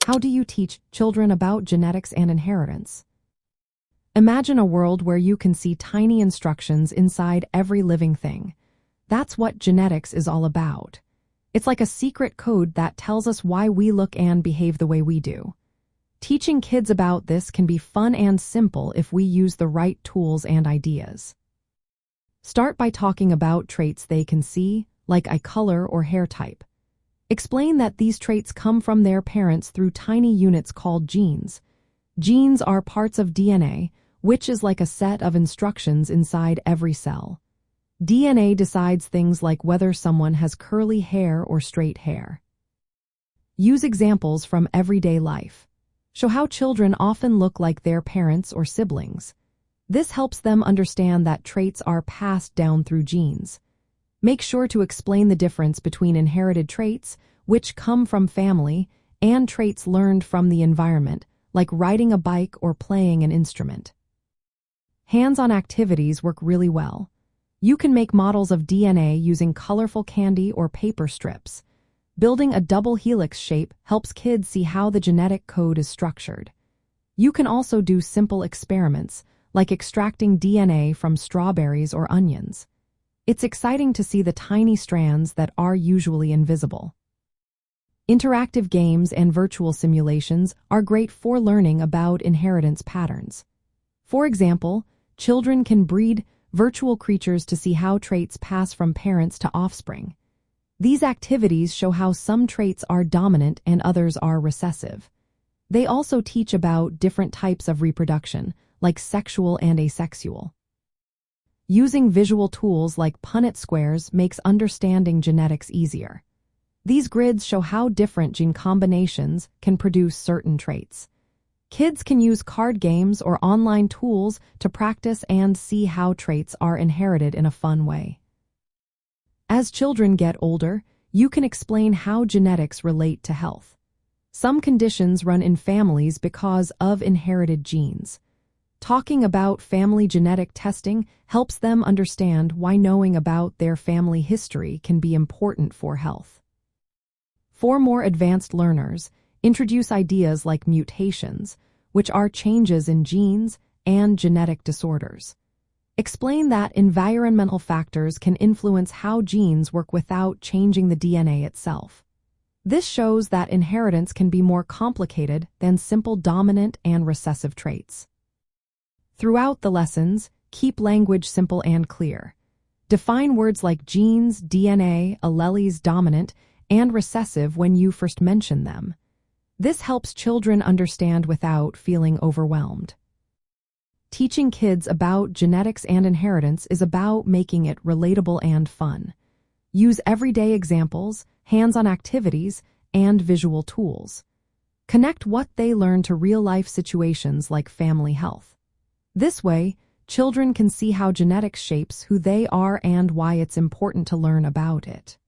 How do you teach children about genetics and inheritance? Imagine a world where you can see tiny instructions inside every living thing. That's what genetics is all about. It's like a secret code that tells us why we look and behave the way we do. Teaching kids about this can be fun and simple if we use the right tools and ideas. Start by talking about traits they can see, like eye color or hair type. Explain that these traits come from their parents through tiny units called genes. Genes are parts of DNA, which is like a set of instructions inside every cell. DNA decides things like whether someone has curly hair or straight hair. Use examples from everyday life. Show how children often look like their parents or siblings. This helps them understand that traits are passed down through genes. Make sure to explain the difference between inherited traits, which come from family, and traits learned from the environment, like riding a bike or playing an instrument. Hands-on activities work really well. You can make models of DNA using colorful candy or paper strips. Building a double helix shape helps kids see how the genetic code is structured. You can also do simple experiments, like extracting DNA from strawberries or onions. It's exciting to see the tiny strands that are usually invisible. Interactive games and virtual simulations are great for learning about inheritance patterns. For example, children can breed virtual creatures to see how traits pass from parents to offspring. These activities show how some traits are dominant and others are recessive. They also teach about different types of reproduction, like sexual and asexual. Using visual tools like Punnett squares makes understanding genetics easier. These grids show how different gene combinations can produce certain traits. Kids can use card games or online tools to practice and see how traits are inherited in a fun way. As children get older, you can explain how genetics relate to health. Some conditions run in families because of inherited genes. Talking about family genetic testing helps them understand why knowing about their family history can be important for health. For more advanced learners, introduce ideas like mutations, which are changes in genes, and genetic disorders. Explain that environmental factors can influence how genes work without changing the DNA itself. This shows that inheritance can be more complicated than simple dominant and recessive traits. Throughout the lessons, keep language simple and clear. Define words like genes, DNA, alleles, dominant, and recessive when you first mention them. This helps children understand without feeling overwhelmed. Teaching kids about genetics and inheritance is about making it relatable and fun. Use everyday examples, hands-on activities, and visual tools. Connect what they learn to real-life situations like family health. This way, children can see how genetics shapes who they are and why it's important to learn about it.